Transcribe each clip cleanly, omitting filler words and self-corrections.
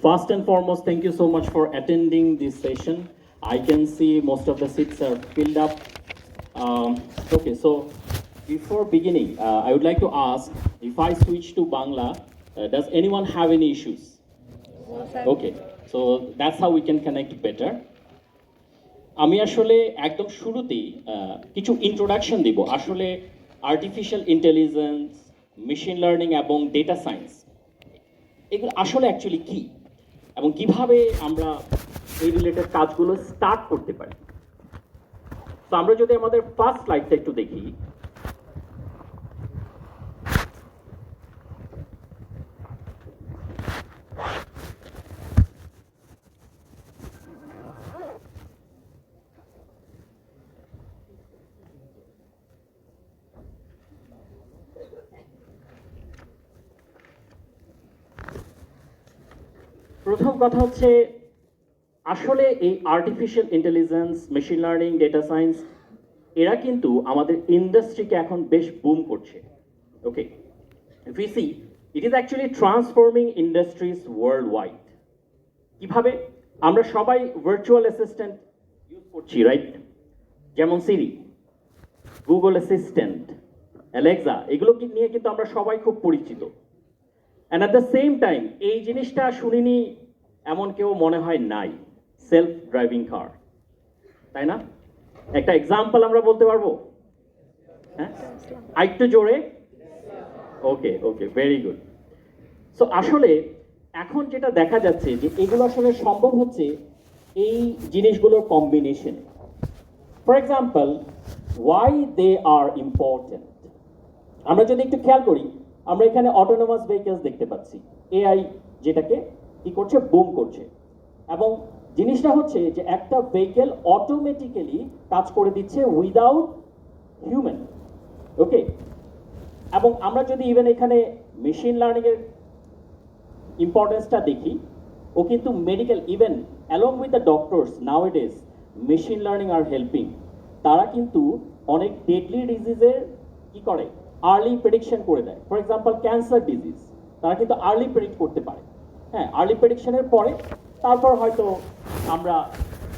first and foremost, thank you so much for attending this session. I can see most of the seats are filled up. Okay, so before beginning, I would like to ask, if I switch to Bangla, does anyone have any issues? No, sir. Okay, so that's how we can connect better. আমি আসলে একদম শুরুতেই কিছু introduction দিব আসলে artificial intelligence, machine learning এবং data science এগুলো আসলে অ্যাকচুয়ালি কী এবং কিভাবে আমরা এই রিলেটেড কাজগুলো স্টার্ট করতে পারি। তো আমরা যদি আমাদের ফার্স্ট স্লাইডটা একটু দেখি, প্রথম কথা হচ্ছে আসলে এই artificial intelligence, machine learning, data science এরা কিন্তু আমাদের ইন্ডাস্ট্রিকে এখন বেশ বুম করছে। Okay, if you see it is actually transforming industries worldwide. কীভাবে? আমরা সবাই ভার্চুয়াল অ্যাসিস্ট্যান্ট ইউজ করছি, রাইট? যেমন সিরি, গুগল অ্যাসিস্ট্যান্ট, অ্যালেক্সা, এগুলো নিয়ে কিন্তু আমরা সবাই খুব পরিচিত। And at the same time এই জিনিসটা শুনিনি এমন কেউ মনে হয় নাই, সেলফ ড্রাইভিং কার, তাই না? একটা এক্সাম্পল আমরা বলতে পারবো? হ্যাঁ, আরেকটু জোরে। ওকে ওকে, ভেরি গুড। সো আসলে এখন যেটা দেখা যাচ্ছে যে এগুলো আসলে সম্ভব হচ্ছে এই জিনিসগুলোর combination. For example, why they are important, আমরা যদি একটু খেয়াল করি, আমরা এখানে অটোনোমাস ভেহিকেলস দেখতে পাচ্ছি, এআই যেটাকে কি করছে, বুম করছে। এবং জিনিসটা হচ্ছে যে একটা ভেহিকেল অটোমেটিক্যালি কাজ করে দিচ্ছে উইদাউট হিউম্যান। ওকে, এবং আমরা যদি ইভেন এখানে মেশিন লার্নিংয়ের ইম্পর্টেন্সটা দেখি, ও কিন্তু medical, even along with the doctors nowadays machine learning are helping, তারা কিন্তু অনেক ডেডলি ডিজিজের কি করে, আর্লি প্রেডিকশন করে দেয়। ফর এক্সাম্পল ক্যান্সার ডিজিজ তারা কিন্তু আর্লি প্রেডিক্ট করতে পারে। হ্যাঁ, আর্লি প্রেডিকশনের পরে তারপর হয়তো আমরা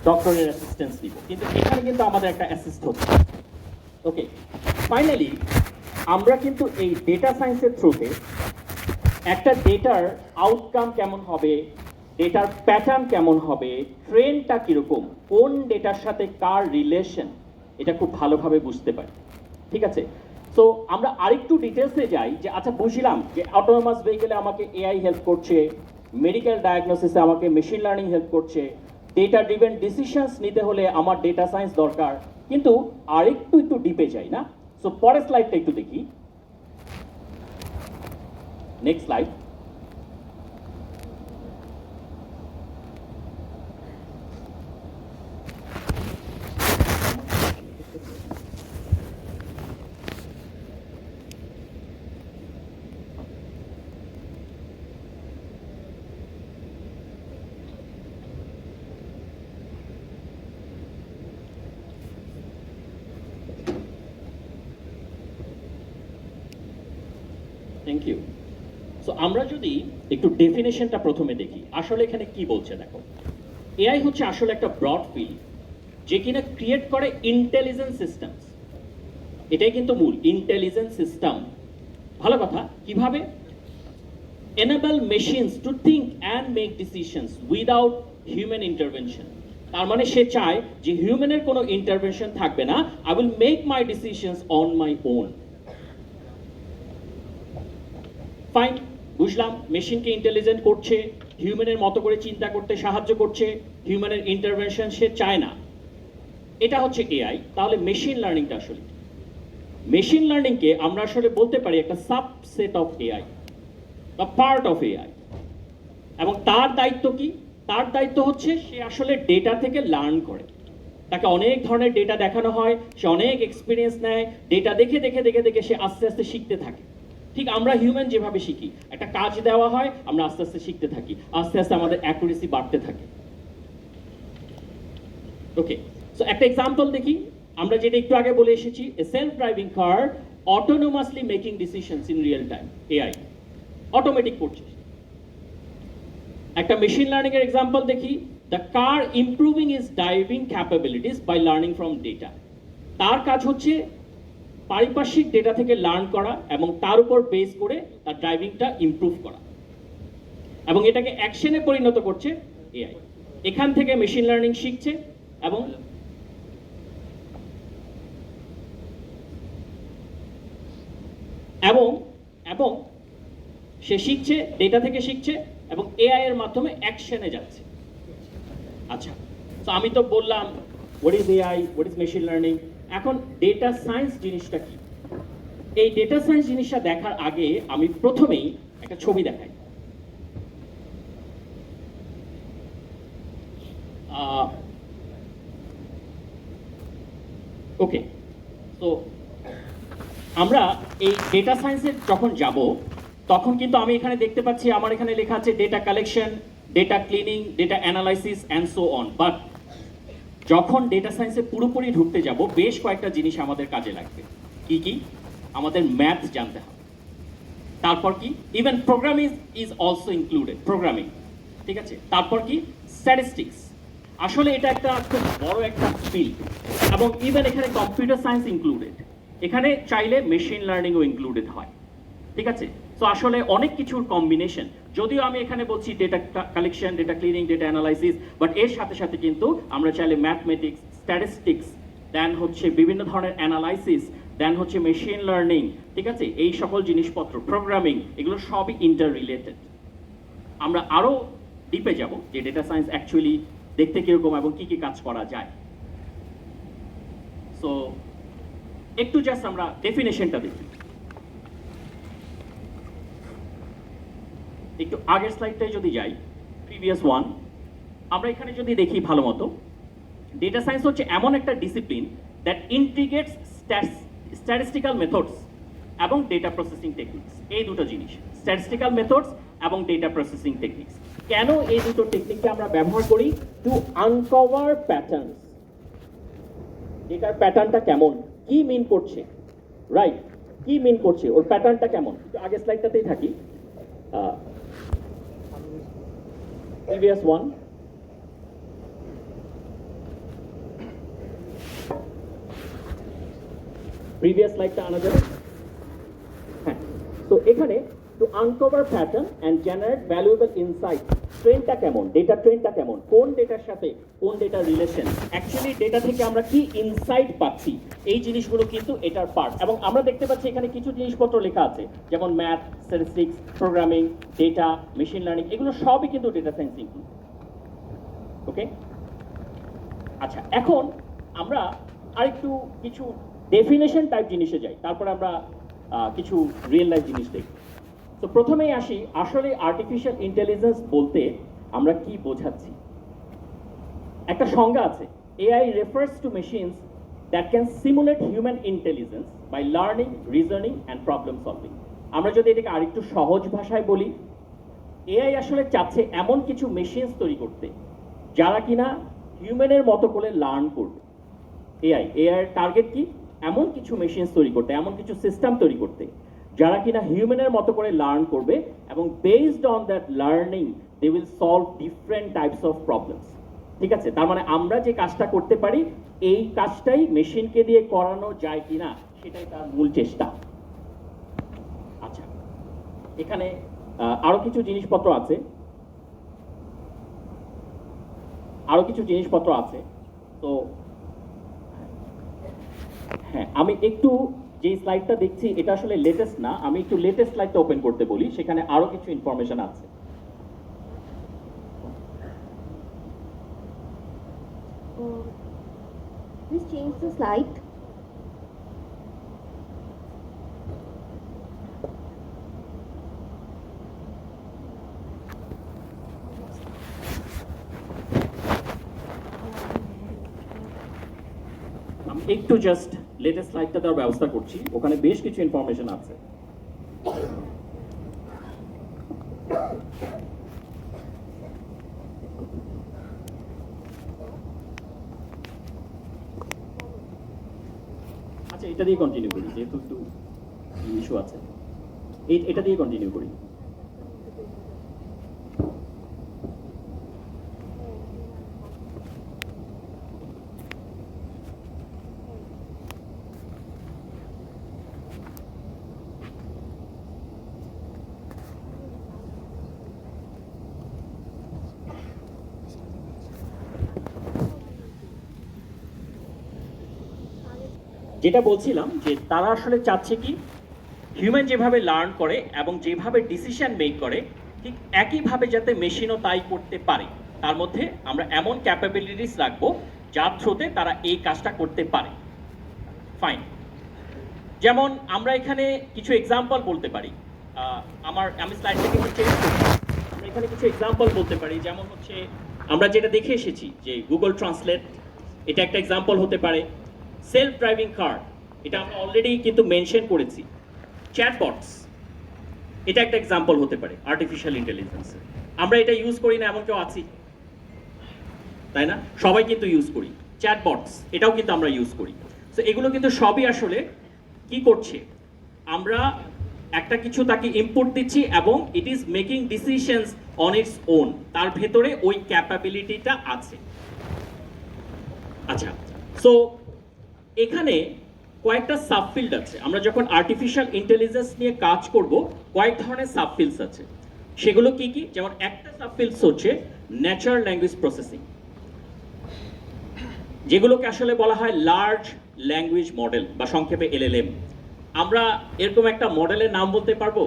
ডক্টরের অ্যাসিস্ট্যান্স দিব, কিন্তু এখানে কিন্তু আমাদের একটা অ্যাসিস্ট হচ্ছে। ওকে, ফাইনালি আমরা কিন্তু এই ডেটা সায়েন্সের থ্রুতে একটা ডেটার আউটকাম কেমন হবে, ডেটার প্যাটার্ন কেমন হবে, ট্রেন্ডটা কীরকম, কোন ডেটার সাথে কার রিলেশন, এটা খুব ভালোভাবে বুঝতে পারি। ঠিক আছে, তো আমরা আরেকটু ডিটেলসে যাই যে আচ্ছা বুঝলাম যে অটোনোমাস ভেহিকেলে আমাকে এআই হেল্প করছে, মেডিকেল ডায়াগনোসিসে আমাকে মেশিন লার্নিং হেল্প করছে, ডেটা ড্রিভেন ডিসিশনস নিতে হলে আমার ডেটা সায়েন্স দরকার, কিন্তু একটু ডিপে যাই না? সো পরের স্লাইডটা একটু দেখি, next slide. Thank you. So আমরা যদি একটু ডেফিনেশনটা প্রথমে দেখি, আসলে এখানে কি বলছে দেখো, এআই হচ্ছে আসলে একটা ব্রড ফিল্ড যে কিনা ক্রিয়েট করে ইন্টেলিজেন্স সিস্টেমস। এটাই কিন্তু মূল, ইন্টেলিজেন্স সিস্টেম। ভালো কথা, কিভাবে? Enable machines to think and make decisions without human intervention. তার মানে সে চায় যে হিউম্যানের কোনো ইন্টারভেনশন থাকবে না, I will make my decisions on my own. Fine, বুঝলাম মেশিনকে ইন্টেলিজেন্ট করছে, হিউম্যানের মতো করে চিন্তা করতে সাহায্য করছে, হিউম্যানের ইন্টারভেনশন সে চায় না, এটা হচ্ছে এআই। তাহলে মেশিন লার্নিংটা আসলে, মেশিন লার্নিংকে আমরা আসলে বলতে পারি একটা সাবসেট অফ এআই বা পার্ট অফ এআই। এবং তার দায়িত্ব কি? তার দায়িত্ব হচ্ছে সে আসলে ডেটা থেকে লার্ন করে। তাকে অনেক ধরনের ডেটা দেখানো হয়, সে অনেক এক্সপিরিয়েন্স নেয়, ডেটা দেখে দেখে দেখে দেখে সে আস্তে আস্তে শিখতে থাকে। ঠিক আমরা হিউম্যান যেভাবে শিখি, একটা কাজ দেওয়া হয়, আমরা আস্তে আস্তে শিখতে থাকি, আস্তে আস্তে আমাদের অ্যাকুরেসি বাড়তে থাকে। ওকে, সো একটা এক্সাম্পল দেখি, আমরা যেটা একটু আগে বলে এসেছি, a self driving car autonomously making decisions in real time, AI automatic করছে। একটা মেশিন লার্নিং এর এক্সাম্পল দেখি, the car improving is driving capabilities by learning from data. তার কাজ হচ্ছে পারিপার্শ্বিক ডেটা থেকে লার্ন করা এবং তার উপর বেস করে তার ড্রাইভিংটা ইমপ্রুভ করা, এবং এটাকে অ্যাকশনে পরিণত করছে এআই। এখান থেকে মেশিন লার্নিং শিখছে এবং এবং এবং সে শিখছে, ডেটা থেকে শিখছে এবং এআই এর মাধ্যমে অ্যাকশনে যাচ্ছে। আচ্ছা, তো আমি তো বললাম what is AI, what is machine learning. এখন ডেটা সায়েন্স জিনিসটা কি? এই ডেটা সায়েন্স জিনিসটা দেখার আগে আমি প্রথমেই একটা ছবি দেখাই। ওকে, তো আমরা এই ডেটা সায়েন্সে যখন যাব তখন কিন্তু আমি এখানে দেখতে পাচ্ছি আমার এখানে লেখা আছে data collection, data cleaning, data analysis and so on. But যখন ডেটা সায়েন্সে পুরোপুরি ঢুকতে যাব বেশ কয়েকটা জিনিস আমাদের কাজে লাগবে। কি কি? আমাদের ম্যাথ জানতে হবে, তারপর কি even programming is also included, programming, ঠিক আছে। তারপর কি স্ট্যাটিস্টিক্স, আসলে এটা একটা খুব বড় একটা ফিল্ড, এবং ইভেন এখানে কম্পিউটার সায়েন্স ইনক্লুডেড, এখানে চাইলে মেশিন লার্নিংও ইনক্লুডেড হয়, ঠিক আছে। তো আসলে অনেক কিছুর কম্বিনেশন, যদিও আমি এখানে বলছি data collection, data cleaning, data analysis, but এর সাথে সাথে কিন্তু আমরা চাইলে ম্যাথমেটিক্স, স্ট্যাটিস্টিক্স, দেন হচ্ছে বিভিন্ন ধরনের অ্যানালাইসিস, দেন হচ্ছে মেশিন লার্নিং, ঠিক আছে, এই সকল জিনিসপত্র, প্রোগ্রামিং, এগুলো সবই ইন্টার রিলেটেড। আমরা আরও ডিপে যাব যে ডেটা সায়েন্স অ্যাকচুয়ালি দেখতে কিরকম এবং কি কি কাজ করা যায়। সো একটু জাস্ট আমরা ডেফিনেশনটা দেখি। একটু আগের স্লাইডটাই যদি যাই, প্রিভিয়াস ওয়ান, আমরা এখানে যদি দেখি ভালো মতো, ডেটা সায়েন্স হচ্ছে এমন একটা discipline that integrates statistical methods এবং ডেটা প্রসেসিং টেকনিক্স। এই দুটো জিনিস, স্ট্যাটিস্টিক্যাল মেথডস এবং ডেটা প্রসেসিং টেকনিক্স। কেন এই দুটো টেকনিককে আমরা ব্যবহার করি? To uncover patterns. ডেটার প্যাটার্নটা কেমন, কি মিন করছে, রাইট, কি মিন করছে, ওর প্যাটার্নটা কেমন। আগের স্লাইডটাতেই থাকি, previous one, previous slide-টা আনা যাবে? হ্যাঁ, তো এখানে to uncover pattern and generate valuable insight, ট্রেন্ডটা কেমন, ডেটা ট্রেন্ডটা কেমন, কোন ডেটার সাথে কোন ডেটার রিলেশন, অ্যাকচুয়ালি ডেটা থেকে আমরা কি ইনসাইট পাচ্ছি, এই জিনিসগুলো কিন্তু এটার পার্ট। এবং আমরা দেখতে পাচ্ছি এখানে কিছু জিনিসপত্র লেখা আছে, যেমন math, statistics, programming, data, machine learning, এগুলো সবই কিন্তু ডেটা সায়েন্স ইনক্লুড। ওকে, আচ্ছা, এখন আমরা আরেকটু কিছু ডেফিনেশন টাইপ জিনিসে যাই, তারপরে আমরা কিছু রিয়েল লাইফ জিনিস দেখি। তো প্রথমেই আসি, আসলে আর্টিফিশিয়াল ইন্টেলিজেন্স বলতে আমরা কি বোঝাচ্ছি। একটা সংজ্ঞা আছে, AI refers to machines that can simulate human intelligence by learning, reasoning and problem solving. আমরা যদি এটাকে আরেকটু সহজ ভাষায় বলি, এআই আসলে চাচ্ছে এমন কিছু মেশিনস তৈরি করতে যারা কিনা হিউম্যানের মতো করে লার্ন করবে। এআই এর টার্গেট কি? এমন কিছু মেশিনস তৈরি করতে, এমন কিছু সিস্টেম তৈরি করতে যারা কিনা হিউম্যানের মতো করে লার্ন করবে, এবং based on that learning they will solve different types of problems. ঠিক আছে, তার মানে আমরা যে কাজটা করতে পারি এই কাজটাই মেশিনকে দিয়ে করানো যায় কিনা সেটাই তার মূল চেষ্টা। আচ্ছা, এখানে আরো কিছু জিনিসপত্র আছে, তো হ্যাঁ, আমি একটু যে স্লাইডটা দেখছি এটা আসলে লেটেস্ট না, আমি একটু লেটেস্ট স্লাইডটা ওপেন করতে বলি, সেখানে আরো কিছু ইনফরমেশন আছে। Please change the slide. আমি একটু জাস্ট লেটেস্ট স্লাইডটা দেওয়ার ব্যবস্থা করছি, ওখানে বেশ কিছু ইনফরমেশন আছে। আচ্ছা, এটা দিয়ে কন্টিনিউ করি যেহেতু একটু ইস্যু আছে, এটা দিয়ে কন্টিনিউ করি। যেটা বলছিলাম যে তারা আসলে চাচ্ছে কি হিউম্যান যেভাবে লার্ন করে এবং যেভাবে ডিসিশন মেক করে ঠিক একইভাবে যাতে মেশিনও তাই করতে পারে, তার মধ্যে আমরা এমন ক্যাপাবিলিটিস রাখবো যার থ্রুতে তারা এই কাজটা করতে পারে। ফাইন। যেমন আমরা এখানে কিছু এক্সাম্পল বলতে পারি। আমি স্লাইডটাকে একটু চেঞ্জ করছি। আমরা এখানে কিছু এক্সাম্পল বলতে পারি, যেমন হচ্ছে আমরা যেটা দেখে এসেছি যে গুগল ট্রান্সলেট, এটা একটা এক্সাম্পল হতে পারে। সেলফ ড্রাইভিং কার, এটা আমরা অলরেডি কিন্তু মেনশন করেছি। চ্যাটবটস, এটা একটা এক্সাম্পল হতে পারে আর্টিফিশিয়াল ইন্টেলিজেন্সের। আমরা এটা ইউজ করি না এমন কেউ আছি? তাই না? সবাই কিন্তু ইউজ করি। চ্যাটবটস এটাও কিন্তু আমরা ইউজ করি। তো এগুলো কিন্তু সবই আসলে কি করছে, আমরা একটা কিছু তাকে ইনপুট দিচ্ছি এবং it is making decisions on its own, তার ভেতরে ওই ক্যাপাবিলিটিটা আছে। আচ্ছা, সো এখানে কয়েকটা সাবফিল্ড আছে। আমরা যখন আর্টিফিশিয়াল ইন্টেলিজেন্স নিয়ে কাজ করব কয়েক ধরনের সাবফিল্ডস আছে। সেগুলো কি কি? যেমন একটা সাবফিল্ডস হচ্ছে ন্যাচারাল ল্যাঙ্গুয়েজ প্রসেসিং, যেগুলোকে আসলে বলা হয় লার্জ ল্যাঙ্গুয়েজ মডেল বা সংক্ষেপে এলএলএম। আমরা এরকম একটা মডেলের নাম বলতে পারবো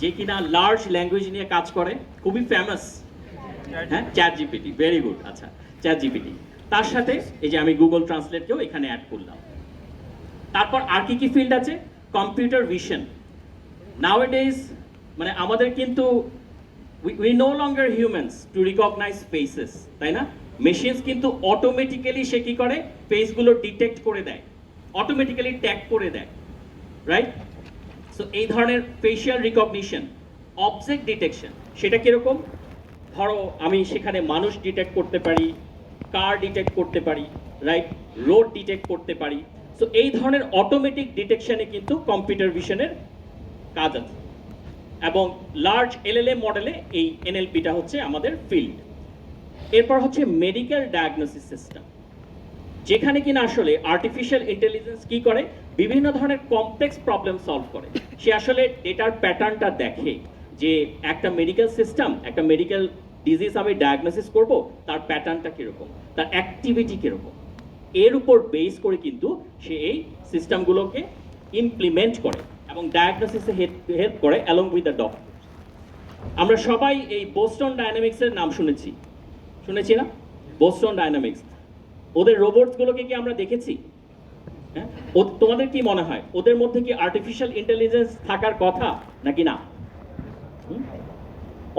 যে কিনা লার্জ ল্যাঙ্গুয়েজ নিয়ে কাজ করে, খুবই ফেমাস। হ্যাঁ, চ্যাট জিপিটি, ভেরি গুড। আচ্ছা, চ্যাট জিপিটি, তার সাথে এই যে আমি গুগল ট্রান্সলেটকেও এখানে অ্যাড করলাম। তারপর আর কি কি ফিল্ড আছে? Computer vision. নাওয়াডেজ মানে আমাদের কিন্তু we no longer humans to recognise faces, তাই না? মেশিনস কিন্তু অটোমেটিক্যালি সে কি করে, ফেসগুলো ডিটেক্ট করে দেয়, অটোমেটিক্যালি ট্যাগ করে দেয়, রাইট? সো এই ধরনের ফেশিয়াল রিকগনিশন, অবজেক্ট ডিটেকশন, সেটা কিরকম? ধরো আমি সেখানে মানুষ ডিটেক্ট করতে পারি, কার ডিটেক্ট করতে পারি, রাইট, রোড ডিটেক্ট করতে পারি। সো এই ধরনের অটোমেটিক ডিটেকশনে কিন্তু কম্পিউটার ভিশনের কাজ আছে। এবং লার্জ এলএলএম মডেলে এই এনএলপিটা হচ্ছে আমাদের ফিল্ড। এরপর হচ্ছে মেডিকেল ডায়াগনোসিস সিস্টেম, যেখানে কিনা আসলে আর্টিফিশিয়াল ইন্টেলিজেন্স কি করে, বিভিন্ন ধরনের কমপ্লেক্স প্রবলেম সলভ করে। সে আসলে ডেটার প্যাটার্নটা দেখে যে একটা মেডিকেল সিস্টেম, একটা মেডিকেল ডিজিজ আমি ডায়াগনোসিস করব, তার প্যাটার্নটা কিরকম, তার অ্যাক্টিভিটি কিরকম, এর উপর বেস করে কিন্তু সে এই সিস্টেমগুলোকে ইমপ্লিমেন্ট করে এবং ডায়াগনোসিসে হেল্প করে অ্যালং উইথ দ্য ডক্টর। আমরা সবাই এই বোস্টন ডায়নামিক্সের নাম শুনেছি না? বোস্টন ডায়নামিক্স, ওদের রোবটসগুলোকে কি আমরা দেখেছি? হ্যাঁ, তোমাদের কি মনে হয় ওদের মধ্যে কি আর্টিফিশিয়াল ইন্টেলিজেন্স থাকার কথা নাকি না?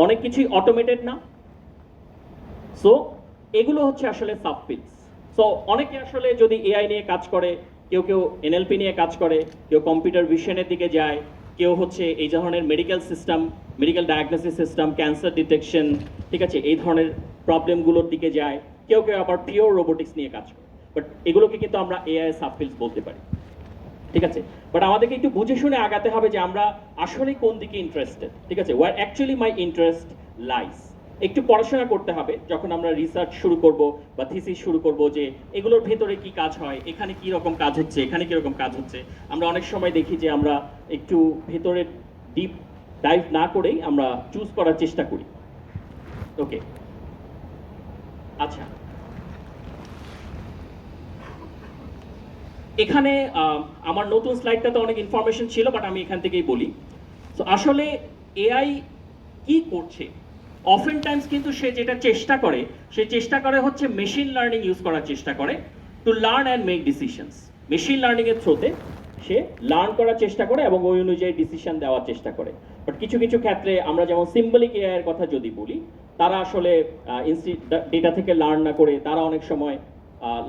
অনেক কিছুই অটোমেটেড না? সো এগুলো হচ্ছে আসলে সাবফিল্ডস। সো অনেকে আসলে যদি এআই নিয়ে কাজ করে, কেউ এনএলপি নিয়ে কাজ করে, কেউ কম্পিউটার ভিশনের দিকে যায়, কেউ হচ্ছে এই ধরনের medical system, medical diagnosis system, cancer detection, ঠিক আছে, এই ধরনের প্রবলেমগুলোর দিকে যায়, কেউ আবার পিওর রোবোটিক্স নিয়ে কাজ করে। বাট এগুলোকে কিন্তু আমরা এআই সাবফিল্ডস বলতে পারি, ঠিক আছে? বাট আমাদেরকে একটু বুঝে শুনে আগাতে হবে যে আমরা আসলে কোন দিকে ইন্টারেস্টেড, ঠিক আছে? Where actually my interest lies. একটু পড়াশোনা করতে হবে যখন আমরা রিসার্চ শুরু করব বা থিসিস শুরু করব, যে এগুলোর ভেতরে কি কাজ হয়, এখানে কি রকম কাজ হচ্ছে, এখানে কি রকম কাজ হচ্ছে। আমরা অনেক সময় দেখি যে আমরা একটু ভেতরে ডিপ ডাইভ না করেই আমরা চুজ করার চেষ্টা করি। ওকে, আচ্ছা, এখানে আমার নতুন স্লাইডটাতে অনেক ইনফরমেশন ছিল, বাট আমি এখান থেকেই বলি। তো আসলে এআই কি করছে, অফেন টাইমস কিন্তু সে যেটা চেষ্টা করে হচ্ছে মেশিন লার্নিং ইউজ করার চেষ্টা করে to learn and make decisions. Machine learning এর থ্রুতে সে লার্ন করার চেষ্টা করে এবং ওই অনুযায়ী ডিসিশন দেওয়ার চেষ্টা করে। বাট কিছু কিছু ক্ষেত্রে আমরা যেমন সিম্বলিক এআই এর কথা যদি বলি, তারা আসলে ডেটা থেকে লার্ন না করে তারা অনেক সময়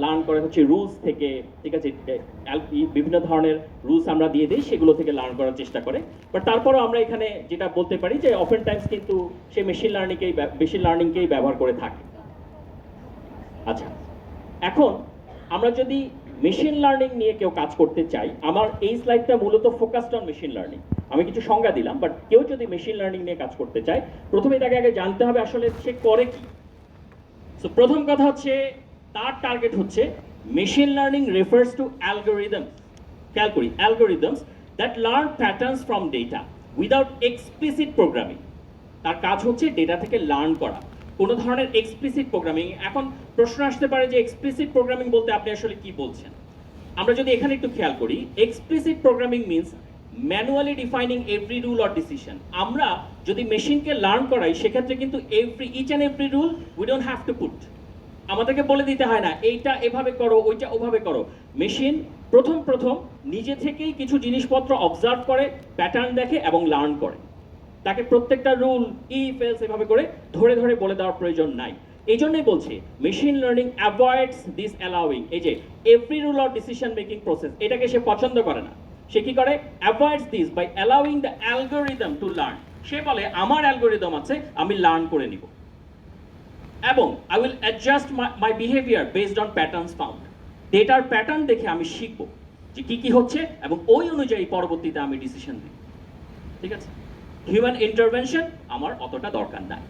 লার্ন করে হচ্ছে রুলস থেকে, ঠিক আছে, বিভিন্ন ধরনের রুলস আমরা দিয়ে দিই, সেগুলো থেকে লার্ন করার চেষ্টা করে। বাট তারপরও আমরা এখানে যেটা বলতে পারি যে অফেন টাইমস কিন্তু সে মেশিন লার্নিংকেই ব্যবহার করে থাকে। আচ্ছা, এখন আমরা যদি মেশিন লার্নিং নিয়ে কেউ কাজ করতে চাই, আমার এই স্লাইডটা মূলত ফোকাসড অন মেশিন লার্নিং। আমি কিছু সংজ্ঞা দিলাম, বাট কেউ যদি মেশিন লার্নিং নিয়ে কাজ করতে চায়, প্রথমে তাকে আগে জানতে হবে আসলে সে করে কি। সো প্রথম কথা হচ্ছে তার টার্গেট হচ্ছে machine learning refers to algorithm. খেয়াল করি, algorithms that learn patterns from data without explicit programming. তার কাজ হচ্ছে ডেটা থেকে লার্ন করা, কোনো ধরনের এক্সপ্লিসিট প্রোগ্রামিং। এখন প্রশ্ন আসতে পারে যে এক্সপ্লিসিট প্রোগ্রামিং বলতে আপনি আসলে কি বলছেন? আমরা যদি এখানে একটু খেয়াল করি, explicit programming means manually defining every rule or decision. আমরা যদি মেশিনকে লার্ন করাই সেক্ষেত্রে কিন্তু each and every rule we don't have to put, আমাদেরকে বলে দিতে হয় না এইটা এভাবে করো ওইটা ওভাবে করো। মেশিন প্রথম নিজে থেকেই কিছু জিনিসপত্র অবজার্ভ করে, প্যাটার্ন দেখে এবং লার্ন করে। তাকে প্রত্যেকটা রুল ইফ এলস এভাবে করে ধরে ধরে বলে দেওয়ার প্রয়োজন নাই। এই জন্যই বলছি machine learning avoids this allowing, এই যে every rule or decision making process, এটাকে সে পছন্দ করে না। সে কি করে? Avoids this by allowing the algorithm to learn. সে বলে আমার অ্যালগোরিদম আছে, আমি লার্ন করে নিব এবং I will adjust my behaviour based on patterns found. ডেটার প্যাটার্ন দেখে আমি শিখব যে কি হচ্ছে এবং ওই অনুযায়ী পরবর্তীতে আমি ডিসিশন নিই। ঠিক আছে, হিউম্যান ইন্টারভেনশন আমার অতটা দরকার নাই।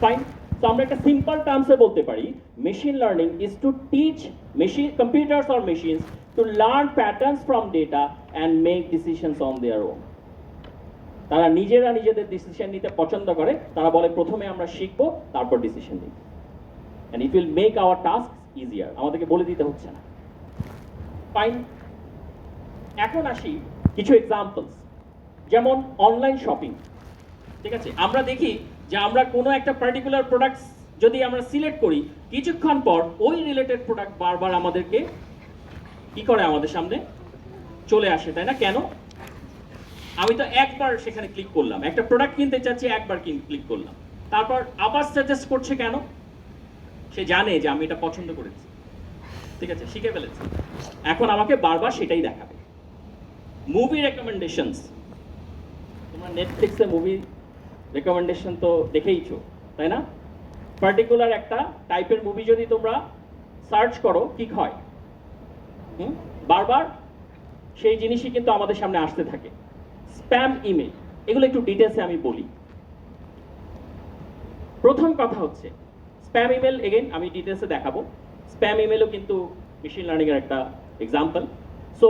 ফাইন, তো আমরা একটা সিম্পল টার্মসে বলতে পারি machine learning is to teach machine computers or machines to learn patterns from data and make decisions on their own. তারা নিজেরা নিজেদের ডিসিশন নিতে পছন্দ করে, তারা বলে প্রথমে আমরা শিখবো তারপর ডিসিশন নিই, and it will make our task easier. আমাদেরকে বলে দিতে হচ্ছে না। ফাইন, এখন আসি কিছু এক্সাম্পলস, যেমন অনলাইন শপিং। ঠিক আছে, আমরা দেখি যে আমরা কোনো একটা পার্টিকুলার প্রোডাক্টস যদি আমরা সিলেক্ট করি, কিছুক্ষণ পর ওই রিলেটেড প্রোডাক্ট বারবার আমাদেরকে কি করে আমাদের সামনে চলে আসে, তাই না? কেন? আমি তো একবার সেখানে ক্লিক করলাম, একটা প্রোডাক্ট কিনতে চাচ্ছি, একবার ক্লিক করলাম, তারপর আবার সাজেস্ট করছে। কেন? সে জানে যে আমি এটা পছন্দ করেছি। ঠিক আছে, শিখে ফেলেছে, এখন আমাকে বারবার সেটাই দেখাবে। মুভি রেকমেন্ডেশনস, তোমরা নেটফ্লিক্সে মুভি রেকমেন্ডেশন তো দেখেইছো, তাই না? পার্টিকুলার একটা টাইপের মুভি যদি তোমরা সার্চ করো, কি হয়? বারবার সেই জিনিসই কিন্তু আমাদের সামনে আসতে থাকে। স্প্যাম ইমেল, এগুলো একটু ডিটেলসে আমি বলি। প্রথম কথা হচ্ছে স্প্যাম ইমেল, এগেইন আমি ডিটেলসে দেখাবো। স্প্যাম ইমেলও কিন্তু মেশিন লার্নিং এর একটা এক্সাম্পল। সো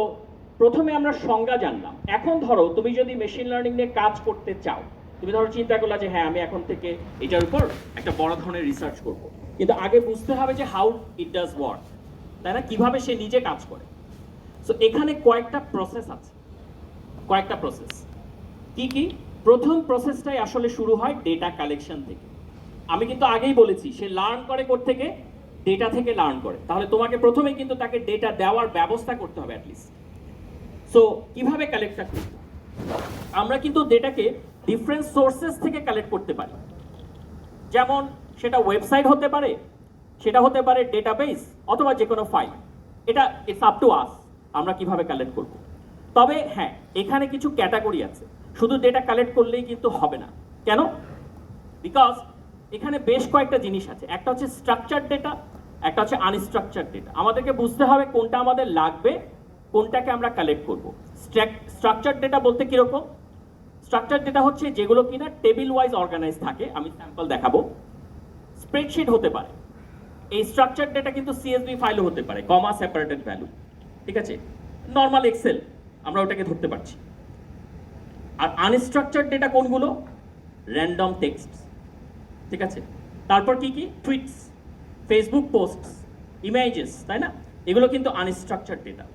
প্রথমে আমরা সংজ্ঞা জানলাম। এখন ধরো তুমি যদি মেশিন লার্নিং নিয়ে কাজ করতে চাও, তুমি ধরো চিন্তা করলা যে হ্যাঁ আমি এখন থেকে এটার উপর একটা বড় ধরনের রিসার্চ করব, কিন্তু আগে বুঝতে হবে যে হাউ ইট ডাজ ওয়ার্ক, তাই না? কিভাবে সে নিজে কাজ করে। সো এখানে কয়েকটা প্রসেস আছে, কয়েকটা প্রসেস। কি? প্রথম প্রসেসটাই আসলে শুরু হয় ডেটা কালেকশন থেকে। আমি কিন্তু আগেই বলেছি সে লার্ন করে থেকে ডেটা থেকে লার্ন করে, তাহলে তোমাকে প্রথমে কিন্তু তাকে ডেটা দেওয়ার ব্যবস্থা করতে হবে অ্যাটলিস্ট। সো কিভাবে কালেক্টটা করব? আমরা কিন্তু ডেটাকে ডিফারেন্ট সোর্সেস থেকে কালেক্ট করতে পারি। যেমন সেটা ওয়েবসাইট হতে পারে, সেটা হতে পারে ডেটাবেস, অথবা যে কোনো ফাইল। এটা ইটস আপ টু আস আমরা কিভাবে কালেক্ট করব। তবে হ্যাঁ, এখানে কিছু ক্যাটাগরি আছে, শুধু ডেটা কালেক্ট করলেই কিন্তু হবে না। কেন? বিকজ এখানে বেশ কয়েকটা জিনিস আছে। একটা হচ্ছে স্ট্রাকচার্ড ডেটা, একটা হচ্ছে আনস্ট্রাকচার্ড ডেটা। আমাদেরকে বুঝতে হবে কোনটা আমাদের লাগবে, কোনটাকে আমরা কালেক্ট করব। স্ট্রাকচার্ড ডেটা বলতে কিরকম? স্ট্রাকচার্ড ডেটা হচ্ছে যেগুলো কিনা টেবিল ওয়াইজ অর্গানাইজ থাকে। আমি স্যাম্পল দেখাবো। স্প্রেডশিট হতে পারে। এই স্ট্রাকচার্ড ডেটা কিন্তু সিএসভি ফাইলও হতে পারে, কমা সেপারেটেড ভ্যালু। ঠিক আছে, নর্মাল এক্সেল আমরা ওটাকে ধরতে পারছি। আর আনস্ট্রাকচার্ড ডেটা কোনগুলো? Random text. ঠিক আছে, তারপর কি টুইটস, ফেসবুক পোস্টস, ইমেজেস, তাই না? এগুলো কিন্তু আনস্ট্রাকচার্ড ডেটা।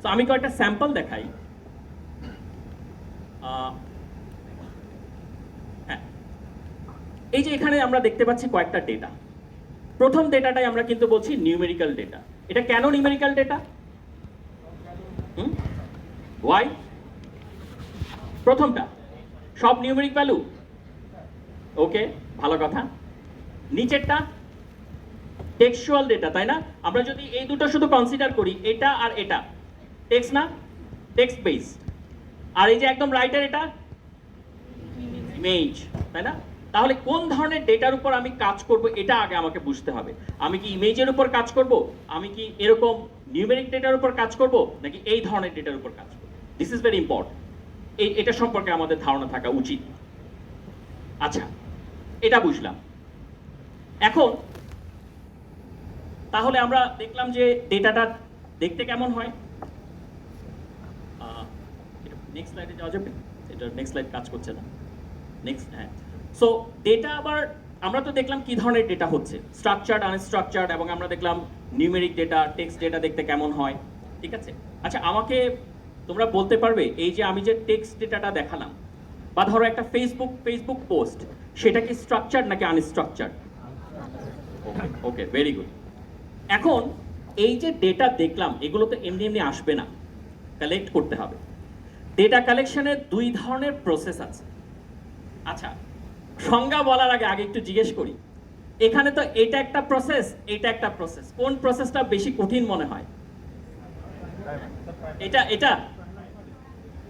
তো আমি কয়েকটা স্যাম্পল দেখাই। হ্যাঁ, এই যে এখানে আমরা দেখতে পাচ্ছি কয়েকটা ডেটা। প্রথম ডেটাটাই আমরা কিন্তু বলছি নিউমেরিক্যাল ডেটা। এটা কেন নিউমেরিক্যাল ডেটা? ওয়াই? প্রথমটা সব নিউমেরিক ভ্যালু, ওকে, ভালো কথা। নিচেরটা টেক্সচুয়াল ডেটা, তাই না? আমরা যদি এই দুটো শুধু কনসিডার করি, এটা আর এটা টেক্সট না, টেক্সট বেস। আর এই যে একদম রাইটের এটা ইমেজ, তাই না? তাহলে কোন ধরনের ডেটার উপর আমি কাজ করব এটা আগে আমাকে বুঝতে হবে। আমি কি ইমেজের উপর কাজ করব, আমি কি এরকম নিউমেরিক ডেটার উপর কাজ করব, নাকি এই ধরনের ডেটার উপর কাজ করব? This is very important. এটা সম্পর্কে আমাদের ধারণা থাকা উচিত। আচ্ছা, এটা বুঝলাম। এখন তাহলে আমরা দেখলাম যে ডেটাটা দেখতে কেমন হয়। নেক্সট স্লাইডে যাওয়া যাবে? এটা নেক্সট স্লাইড কাজ করছে না। নেক্সট, হ্যাঁ। সো ডেটা আবার আমরা তো দেখলাম কি ধরনের ডেটা হচ্ছে, স্ট্রাকচার্ড আনস্ট্রাকচার্ড, এবং আমরা দেখলাম নিউমেরিক ডেটা, টেক্সট ডেটা দেখতে কেমন হয়, ঠিক আছে। আচ্ছা, আমাকে তোমরা বলতে পারবে এই যে আমি যে টেক্সট ডেটাটা দেখালাম, বা ধরো একটা ফেসবুক পোস্ট, সেটা কি স্ট্রাকচার্ড নাকি আনস্ট্রাকচার্ড? ওকে, ভেরি গুড। এখন এই যে ডেটা দেখলাম, এগুলো তো এমনি এমনি আসবে না, কালেক্ট করতে হবে। ডেটা কালেকশনের দুই ধরনের প্রসেস আছে। আচ্ছা, সংজ্ঞা বলার আগে আগে একটু জিজ্ঞেস করি, এখানে তো এটা একটা প্রসেস, এটা একটা প্রসেস, কোন প্রসেসটা বেশি কঠিন মনে হয়? এটা এটা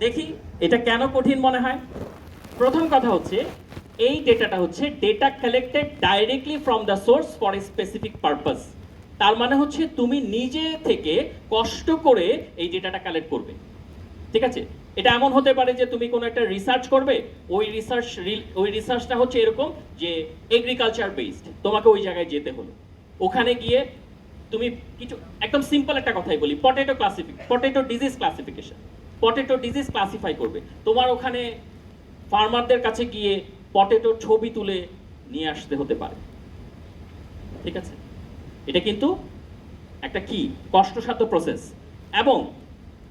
দেখি এটা কেন কঠিন মনে হয়। প্রথম কথা হচ্ছে, এই ডেটাটা হচ্ছে data collected directly from the source for a specific purpose. তার মানে হচ্ছে তুমি নিজে থেকে কষ্ট করে এই ডেটাটা কালেক্ট করবে, ঠিক আছে। এটা এমন হতে পারে যে তুমি কোনো একটা রিসার্চ করবে, ওই রিসার্চটা হচ্ছে এরকম যে এগ্রিকালচার বেসড, তোমাকে ওই জায়গায় যেতে হলো, ওখানে গিয়ে তুমি কিছু একদম সিম্পল একটা কথাই বলি, পটেটো ডিজিজ ক্লাসিফাই করবে। তোমার ওখানে ফার্মারদের কাছে গিয়ে পটেটোর ছবি তুলে নিয়ে আসতে হতে পারে, ঠিক আছে। এটা কিন্তু একটা কি কষ্টসাধ্য প্রসেস। এবং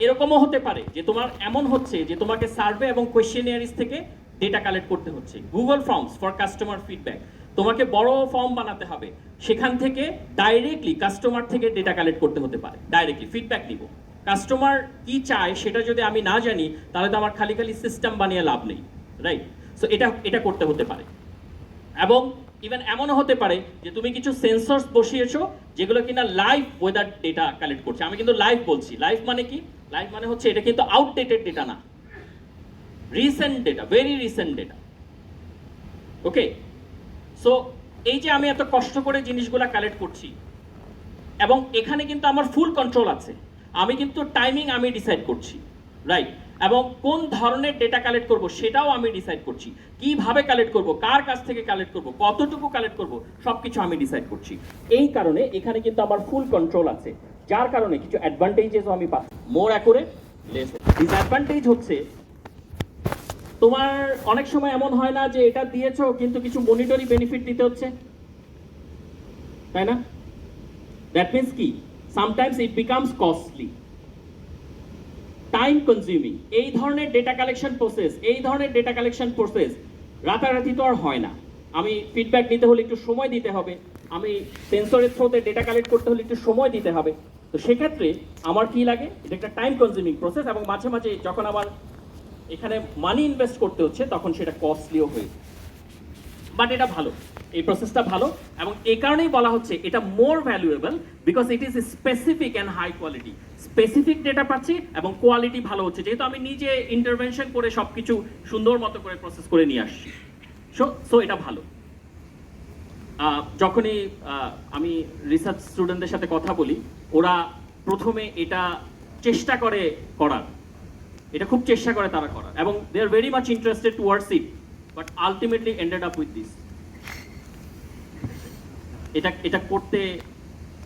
এরকমও হতে পারে যে তোমার এমন হচ্ছে যে তোমাকে সার্ভে এবং কোয়েশ্চেনিয়ারিজ থেকে ডেটা কালেক্ট করতে হচ্ছে, Google forms for customer feedback, তোমাকে বড় ফর্ম বানাতে হবে, সেখান থেকে ডাইরেক্টলি কাস্টমার থেকে ডেটা কালেক্ট করতে হতে পারে, ডাইরেক্টলি ফিডব্যাক নিব। কাস্টমার কি চায় সেটা যদি আমি না জানি, তাহলে তো আমার খালি সিস্টেম বানিয়ে লাভ নেই, রাইট। সো এটা করতে হতে পারে। এবং ইভেন এমনও হতে পারে যে তুমি কিছু সেন্সরস বসিয়েছো যেগুলো কিনা লাইভ ওয়েদার ডেটা কালেক্ট করছে। আমি কিন্তু লাইভ বলছি, লাইভ মানে কি? লাইভ মানে হচ্ছে এটা কিন্তু আউটডেটেড ডেটা না, recent data, very recent data. Okay, so এই যে আমি এত কষ্ট করে জিনিসগুলো কালেক্ট করছি, এবং এখানে কিন্তু আমার ফুল কন্ট্রোল আছে, আমি কিন্তু টাইমিং আমি ডিসাইড করছি, রাইট। এবং কোন ধরনের ডেটা কালেক্ট করব সেটাও আমি ডিসাইড করছি, কিভাবে কালেক্ট করব, কার কাছ থেকে কালেক্ট করব, কতটুকু কালেক্ট করব, সবকিছু আমি ডিসাইড করছি। এই কারণে এখানে কিন্তু আমার ফুল কন্ট্রোল আছে, যার কারণে কিছু অ্যাডভান্টেজেসও আমি পাচ্ছি, মোর অ্যাকুরেট, লেস। ডিসঅ্যাডভান্টেজ হচ্ছে তোমার অনেক সময় এমন হয় না যে এটা দিয়েছো কিন্তু কিছু মনিটরি বেনিফিট দিতে হচ্ছে, তাই না? দ্যাট মিন্স কি, sometimes it becomes costly, time consuming. এই ধরনের ডেটা কালেকশন প্রসেস রাতারাতি তো আর হয় না। আমি ফিডব্যাক নিতে হলে একটু সময় দিতে হবে, আমি সেন্সরের থ্রুতে ডেটা কালেক্ট করতে হলে একটু সময় দিতে হবে। তো সেক্ষেত্রে আমার কি লাগে, এটা একটা টাইম কনজিউমিং প্রসেস, এবং মাঝে মাঝে যখন আমার এখানে মানি ইনভেস্ট করতে হচ্ছে তখন সেটা কস্টলিও হয়ে, বাট এটা ভালো, এই প্রসেসটা ভালো। এবং এই কারণেই বলা হচ্ছে এটা more valuable because it is specific and high quality. Specific data পাচ্ছি এবং কোয়ালিটি ভালো হচ্ছে, যেহেতু আমি নিজে ইন্টারভেনশন করে সবকিছু সুন্দর মতো করে প্রসেস করে নিয়ে আসছি। সো এটা ভালো। যখনই আমি রিসার্চ স্টুডেন্টদের সাথে কথা বলি, ওরা প্রথমে এটা চেষ্টা করে করার, এটা খুব চেষ্টা করে তারা করার, এবং they are very much interested towards it, but ultimately ended up with this. এটা করতে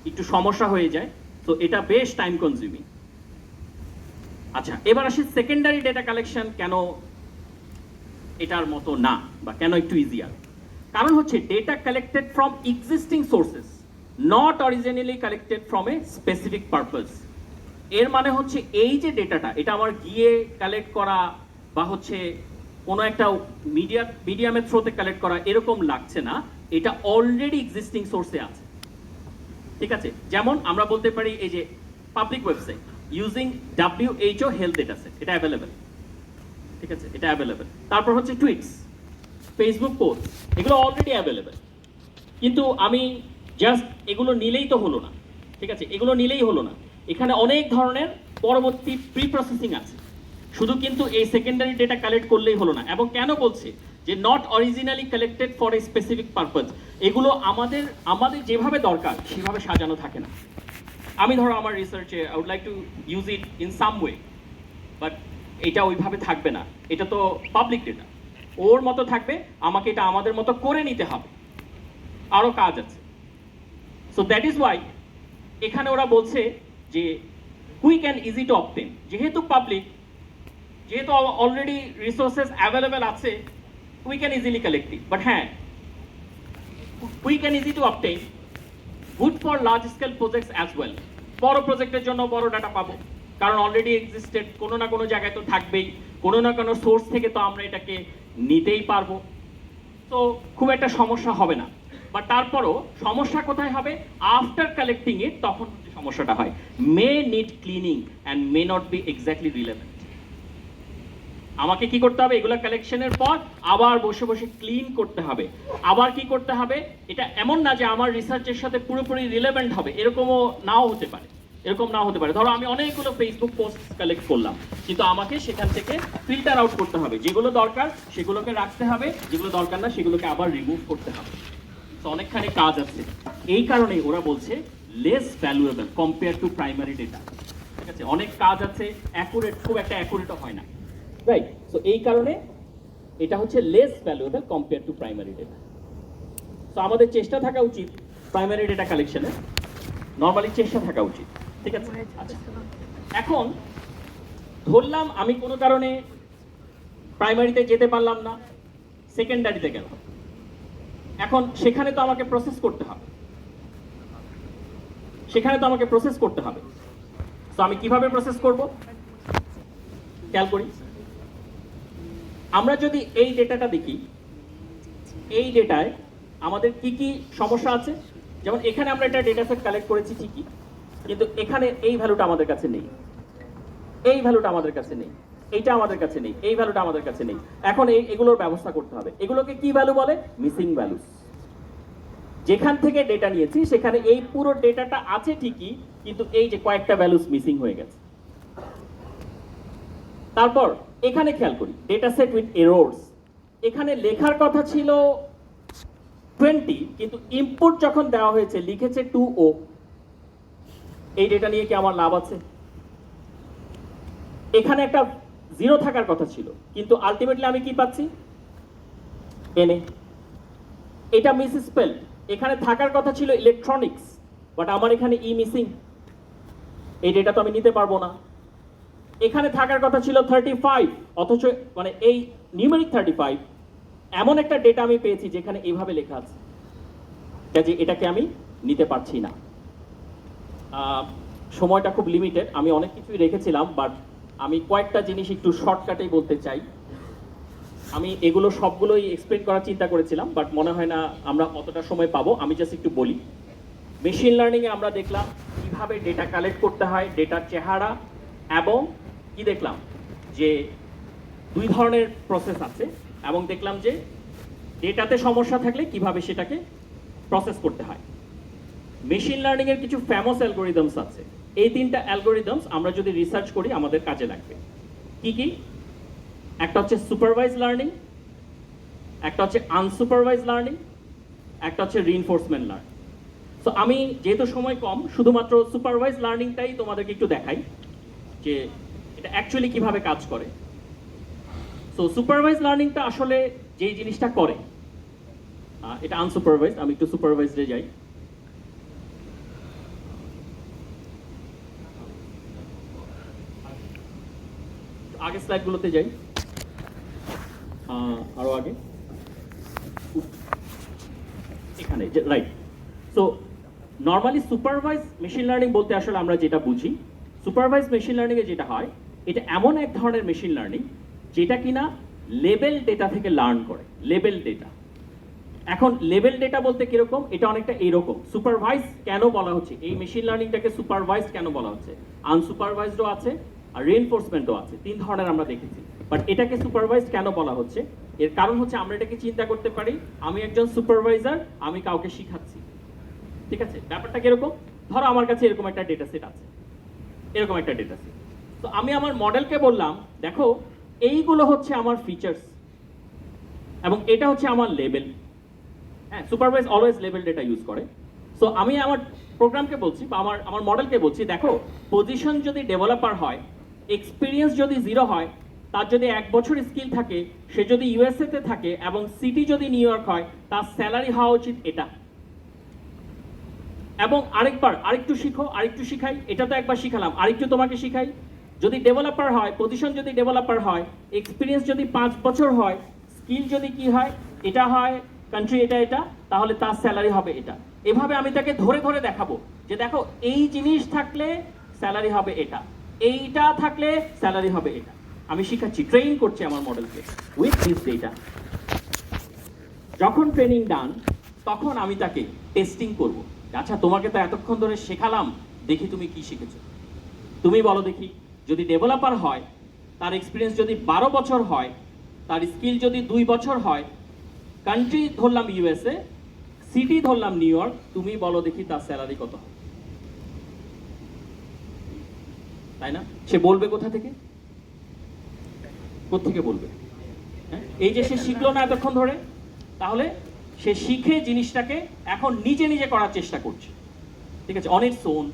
একটু সমস্যা হয়ে যায়, তো এটা বেশ টাইম কনজিউমিং। আচ্ছা, এবার আসি সেকেন্ডারি ডেটা কালেকশন কেন এটার মতো না, বা কেন একটু ইজিয়ার। কারণ হচ্ছে data collected from existing sources, not originally collected from a specific purpose. এর মানে হচ্ছে এই যে ডেটাটা, এটা আমার গিয়ে কালেক্ট করা বা হচ্ছে কোনো একটা মিডিয়ামের থ্রুতে কালেক্ট করা এরকম লাগছে না, এটা অলরেডি এক্সিস্টিং সোর্সে আছে, ঠিক আছে। যেমন আমরা বলতে পারি এই যে public website using WHO health data set, এটা অ্যাভেলেবেল, ঠিক আছে, এটা অ্যাভেলেবেল। তারপর হচ্ছে টুইটস, ফেসবুক পোস্ট, এগুলো অলরেডি অ্যাভেলেবেল। কিন্তু আমি জাস্ট এগুলো নিলেই তো হলো না, ঠিক আছে, এগুলো নিলেই হলো না, এখানে অনেক ধরনের পরবর্তী প্রি প্রসেসিং আছে। শুধু কিন্তু এই সেকেন্ডারি ডেটা কালেক্ট করলেই হলো না। এবং কেন বলছে যে not originally collected for a specific purpose, এগুলো আমাদের যেভাবে দরকার সেভাবে সাজানো থাকে না। আমি ধরো আমার রিসার্চে I would like to use it in some way, but এটা ওইভাবে থাকবে না, এটা তো পাবলিক ডেটা, ওর মতো থাকবে, আমাকে এটা আমাদের মতো করে নিতে হবে, আরও কাজ আছে। সো দ্যাট ইজ ওয়াই এখানে ওরা বলছে যে quick and easy to obtain, যেহেতু পাবলিক, যেহেতু অলরেডি রিসোর্সেস অ্যাভেলেবেল আছে, we can easily collect it. But হ্যাঁ, quick and easy to obtain, good for large scale projects as well. বড় প্রজেক্টের জন্য বড় ডাটা পাবো, কারণ অলরেডি এক্সিস্টেড, কোনো না কোনো জায়গায় তো থাকবেই, কোনো না কোনো সোর্স থেকে তো আমরা এটাকে নিতেই পারবো, তো খুব একটা সমস্যা হবে না। বাট তারপরও সমস্যা কোথায় হবে, আফটার কালেক্টিং ইট তখন যে সমস্যাটা হয়, may need cleaning and may not be exactly relevant. আমাকে কি করতে হবে, এগুলো কালেকশনের পর আবার বসে বসে ক্লিন করতে হবে, আবার কি করতে হবে, এটা এমন না যে আমার রিসার্চের সাথে পুরোপুরি রিলেভেন্ট হবে, এরকমও নাও হতে পারে, এরকম নাও হতে পারে। ধরো আমি অনেকগুলো ফেসবুক পোস্ট কালেক্ট করলাম, কিন্তু আমাকে সেখান থেকে ফিল্টার আউট করতে হবে, যেগুলো দরকার সেগুলোকে রাখতে হবে, যেগুলো দরকার না সেগুলোকে আবার রিমুভ করতে হবে। তো অনেকখানি কাজ আছে, এই কারণেই ওরা বলছে less valuable compare to primary data. ঠিক আছে, অনেক কাজ আছে, অ্যাকুরেট, খুব একটা অ্যাকুরেটও হয় না, রাইট? সো এই কারণে এটা হচ্ছে less valuable compare to primary data. তো আমাদের চেষ্টা থাকা উচিত প্রাইমারি ডেটা কালেকশনে, নর্মালি চেষ্টা থাকা উচিত। ঠিক আছে, আচ্ছা এখন ধরলাম আমি কোনো কারণে প্রাইমারিতে যেতে পারলাম না, সেকেন্ডারিতে গেলাম, এখন সেখানে তো আমাকে প্রসেস করতে হবে, তো আমি কিভাবে প্রসেস করব, খেয়াল করি। আমরা যদি এই ডেটাটা দেখি, এই ডেটায় আমাদের কি কি সমস্যা আছে, যেমন এখানে আমরা একটা ডেটা সেট কালেক্ট করেছি ঠিকই, কিন্তু এখানে এই ভ্যালুটা আমাদের কাছে নেই, এই ভ্যালুটা আমাদের কাছে নেই, এইটা আমাদের কাছে নেই, এই ভ্যালুটা আমাদের কাছে নেই। এখন এগুলোর ব্যবস্থা করতে হবে। এগুলোকে কি ভ্যালু বলে, মিসিং ভ্যালুস। যেখান থেকে ডেটা নিয়েছি সেখানে এই পুরো ডেটাটা আছে ঠিকই, কিন্তু এই যে কয়েকটা ভ্যালুস মিসিং হয়ে গেছে। তারপর এখানে খেয়াল করি, ডেটা সেট উইথ এরর্স। এখানে লেখার কথা ছিল 20, কিন্তু ইনপুট যখন দেওয়া হয়েছে লিখেছে 2O। এই ডেটা নিয়ে কি আমার লাভ আছে? এখানে একটা 0 থাকার কথা ছিল, কিন্তু আলটিমেটলি আমি কি পাচ্ছি, NA। এটা মিস স্পেল, এখানে থাকার কথা ছিল ইলেকট্রনিক্স, বাট আমার এখানে ই মিসিং, এই ডেটা তো আমি নিতে পারবো না। এখানে থাকার কথা ছিল 35, অথচ মানে এই নিউমেরিক 35 এমন একটা ডেটা আমি পেয়েছি যেখানে এইভাবে লেখা আছে, কাজে এটাকে আমি নিতে পারছি না। সময়টা খুব লিমিটেড, আমি অনেক কিছুই রেখেছিলাম, বাট আমি কয়েকটা জিনিস একটু শর্টকাটেই বলতে চাই। আমি এগুলো সবগুলোই এক্সপ্লেন করার চিন্তা করেছিলাম, বাট মনে হয় না আমরা অতটা সময় পাবো। আমি জাস্ট একটু বলি, মেশিন লার্নিংয়ে আমরা দেখলাম কিভাবে ডেটা কালেক্ট করতে হয়, ডেটার চেহারা, এবং কি দেখলাম যে 2 ধরনের প্রসেস আছে, এবং দেখলাম যে ডেটাতে সমস্যা থাকলে কিভাবে সেটাকে প্রসেস করতে হয়। মেশিন লার্নিং এর কিছু ফেমাস অ্যালগরিদমস আছে, এই 3টা অ্যালগরিদমস আমরা যদি রিসার্চ করি আমাদের কাজে লাগবে। কি কি? একটা হচ্ছে সুপারভাইজ লার্নিং, একটা হচ্ছে আনসুপারভাইজ লার্নিং, একটা হচ্ছে রিইনফোর্সমেন্ট লার্নিং। সো আমি যেহেতু সময় কম, শুধুমাত্র সুপারভাইজ লার্নিংটাই তোমাদেরকে একটু দেখাই যে এটা অ্যাকচুয়ালি কিভাবে কাজ করে। সো সুপারভাইজ লার্নিংটা আসলে যেই জিনিসটা করে, এটা আনসুপারভাইজ, আমি একটু সুপারভাইজডে যাই। আগের স্লাইডগুলোতে যাই, আরো আগে, এখানে right. So normally supervise machine learning বলতে আসলে আমরা যেটা বুঝি, সুপারভাইজ মেশিন লার্নিং এ যেটা হয়, এটা এমন এক ধরনের মেশিন লার্নিং যেটা কিনা লেবেল ডেটা থেকে লার্ন করে, লেবেল ডেটা। এখন লেবেল ডেটা বলতে কিরকম, এটা অনেকটা এইরকম। সুপারভাইজ কেন বলা হচ্ছে, এই মেশিন লার্নিংটাকে সুপারভাইজ কেন বলা হচ্ছে, আনসুপারভাইজডও আছে আর রিইনফোর্সমেন্টও আছে, 3 ধরনের আমরা দেখেছি। বাট এটাকে সুপারভাইজ কেন বলা হচ্ছে, এর কারণ হচ্ছে আমরা এটাকে চিন্তা করতে পারি, আমি একজন সুপারভাইজার, আমি কাউকে শিখাচ্ছি। ঠিক আছে, ব্যাপারটা কিরকম, ধরো আমার কাছে এরকম একটা ডেটা সেট আছে, এরকম একটা ডেটা সেট। তো আমি আমার মডেলকে বললাম, দেখো এইগুলো হচ্ছে আমার ফিচার্স এবং এটা হচ্ছে আমার লেবেল। হ্যাঁ, supervise always label data use করে। সো আমি আমার প্রোগ্রামকে বলছি বা আমার মডেলকে বলছি, দেখো পজিশন যদি ডেভেলপার হয়, এক্সপিরিয়েন্স যদি 0 হয়, তার যদি 1 বছর স্কিল থাকে, সে যদি ইউএসএ তে থাকে এবং সিটি যদি নিউ ইয়র্ক হয়, তার স্যালারি হওয়া উচিত এটা। এবং আরেকটু শিখো, আরেকটু শিখাই, এটা তো একবার শিখালাম, আরেকটু তোমাকে শিখাই। যদি ডেভেলপার হয়, পজিশন যদি ডেভেলপার হয়, এক্সপিরিয়েন্স যদি 5 বছর হয়, স্কিল যদি কি হয়, এটা হয় কান্ট্রি এটা এটা, তাহলে তার স্যালারি হবে এটা। এভাবে আমি তাকে ধরে ধরে দেখাবো যে দেখো এই জিনিস থাকলে স্যালারি হবে এটা, এইটা থাকলে স্যালারি হবে এটা। আমি শিখাচ্ছি, ট্রেন করছি আমার মডেলকে উইথ দিস ডেটা। যখন ট্রেনিং ডান, তখন আমি তাকে টেস্টিং করব। আচ্ছা তোমাকে তো এতক্ষণ ধরে শেখালাম, দেখি তুমি কি শিখেছো, তুমি বলো দেখি। যদি ডেভেলপার হয়, তার এক্সপিরিয়েন্স যদি 12 বছর হয়, তার স্কিল যদি 2 বছর হয়, কান্ট্রি ধরলাম ইউএসএ, সিটি ধরলাম নিউ ইয়র্ক, তুমি বলো দেখি তার স্যালারি কত হবে? তাই না? সে বলবে কোথা থেকে? কোত্থেকে বলবে? হ্যাঁ, এই যে সে শিখলো না এতক্ষণ ধরে, তাহলে সে শিখে জিনিসটাকে এখন নিজে নিজে করার চেষ্টা করছে, ঠিক আছে, অন ইটস ওন।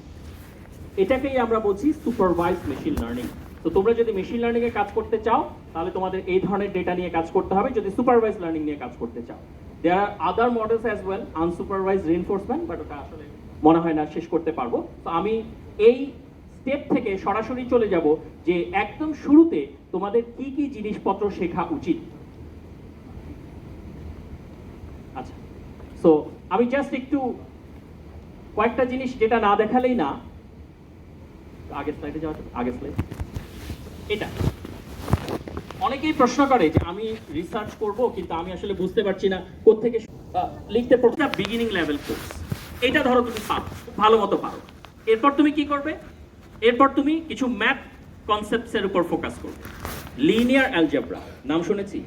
এটাকেই আমরা বলছি সুপারভাইজড মেশিন লার্নিং। তো তোমরা যদি মেশিন লার্নিং এ কাজ করতে চাও, তাহলে তোমাদের এই ধরনের ডেটা নিয়ে কাজ করতে হবে। যদি সুপারভাইজড লার্নিং নিয়ে কাজ করতে চাও, there are other models as well, unsupervised reinforcement, but ওটা আসলে মনে হয় না শেষ করতে পারবো। তো আমি এই স্টেপ থেকে সরাসরি চলে যাব যে একদম শুরুতে তোমাদের কি কি জিনিসপত্র শেখা উচিত। আচ্ছা, সো আমি জাস্ট একটু কয়েকটা জিনিস যেটা না দেখালেই না। আগের স্লাইডে যাওয়া যাবে, আগের স্লাইড। এটা অনেকেই প্রশ্ন করে যে আমি রিসার্চ করব, কিন্তু আমি আসলে বুঝতে পারছি না কোত্থেকে লিখতে। প্রথমে বিগিনিং লেভেল কোর্স, এটা ধরো তুমি পারো, ভালো মতো পারো। এরপর তুমি কি করবে? এরপর তুমি কিছু ম্যাথ কনসেপ্টসের উপর ফোকাস করবে। লিনিয়ার অ্যালজেব্রা, নাম শুনেছি?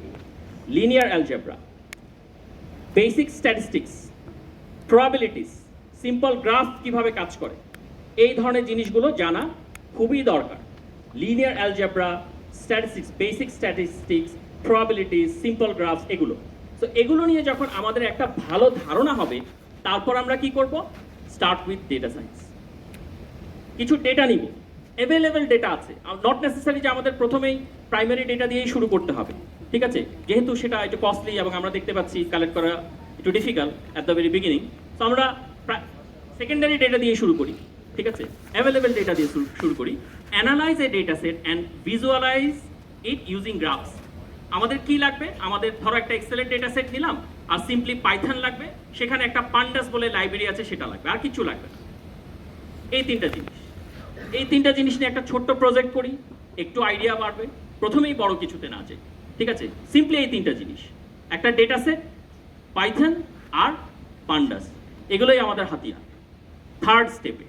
Linear algebra, basic statistics, probabilities, simple graph কিভাবে কাজ করে, এই ধরনের জিনিসগুলো জানা খুবই দরকার। Linear algebra, statistics, basic statistics, probabilities, simple graphs, এগুলো। তো এগুলো নিয়ে যখন আমাদের একটা ভালো ধারণা হবে, তারপর আমরা কি করব? Start with data science. কিছু ডেটা নিব, অ্যাভেলেবেল ডেটা আছে, নট নেসেসারি যে আমাদের প্রথমেই প্রাইমারি ডেটা দিয়েই শুরু করতে হবে, ঠিক আছে, যেহেতু সেটা একটু কস্টলি এবং আমরা দেখতে পাচ্ছি কালেক্ট করা একটু difficult at the very beginning. তো আমরা সেকেন্ডারি ডেটা দিয়ে শুরু করি, ঠিক আছে, অ্যাভেলেবেল ডেটা দিয়ে শুরু করি। Analyse a data set and visualise it using graphs. আমাদের কি লাগবে? আমাদের ধরো একটা এক্সেলের ডেটা সেট নিলাম, আর সিম্পলি পাইথন লাগবে, সেখানে একটা পান্ডাস বলে লাইব্রেরি আছে, সেটা লাগবে, আর কিছু লাগবে না। এই তিনটা জিনিস নিয়ে একটা ছোট্ট প্রজেক্ট করি, একটু আইডিয়া বাড়বে, প্রথমেই বড় কিছুতে না যাই, ঠিক আছে। সিম্পলি এই তিনটা জিনিস, একটা ডেটা সেট, পাইথন আর পান্ডাস, এগুলোই আমাদের হাতিয়ার থার্ড স্টেপে।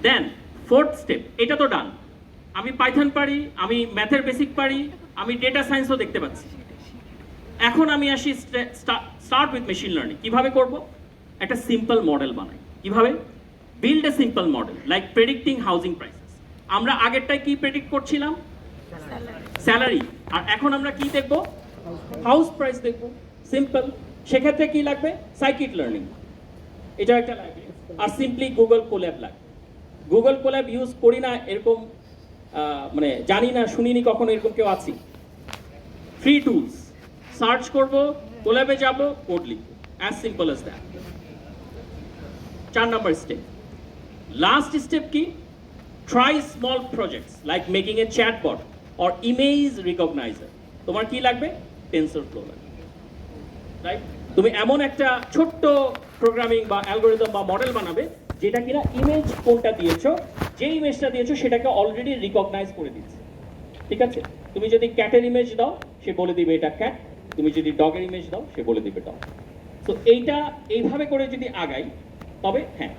দেন ফোর্থ স্টেপ, এটা তো ডান, আমি পাইথন পারি, আমি ম্যাথের বেসিক পারি, আমি ডেটা সায়েন্সও দেখতে পাচ্ছি। এখন আমি আসি স্টার্ট উইথ মেশিন লার্নিং। কিভাবে করব? একটা সিম্পল মডেল বানাই। কিভাবে? Build a simple model like predicting housing prices. আমরা আগেরটায় কি প্রেডিক্ট করছিলাম? স্যালারি। আর এখন আমরা কি দেখব? হাউস প্রাইস দেখব। সিম্পল। সেক্ষেত্রে কি লাগবে? সাইকিট লার্নিং, এটা একটা লাইব্রেরি। আর সিম্পলি গুগল কোল্যাব লাগবে। গুগল কোল্যাব ইউজ করি না এরকম মানে জানি না, শুনিনি কখনো এরকম কেউ আছি। ফ্রি টুলস, সার্চ করব, কোল্যাবে যাব, কোড লিখব, as simple as that. 4 number step. Last step কি? Try small projects like making a chatbot or image recogniser. তোমার কি লাগবে? টেনসরফ্লো লাগবে, রাইট? তুমি এমন একটা ছোট্ট প্রোগ্রামিং বা অ্যালগোরিদম বা মডেল বানাবে যেটা কিনা ইমেজ কোনটা দিয়েছো, যে ইমেজটা দিয়েছো সেটাকে অলরেডি রিকগনাইজ করে দিচ্ছে, ঠিক আছে। তুমি যদি ক্যাটের ইমেজ দাও, সে বলে দিবে এটা ক্যাট। তুমি যদি ডগের ইমেজ দাও, সে বলে দিবে ডগ। তো এইভাবে করে যদি আগাই, তবে হ্যাঁ,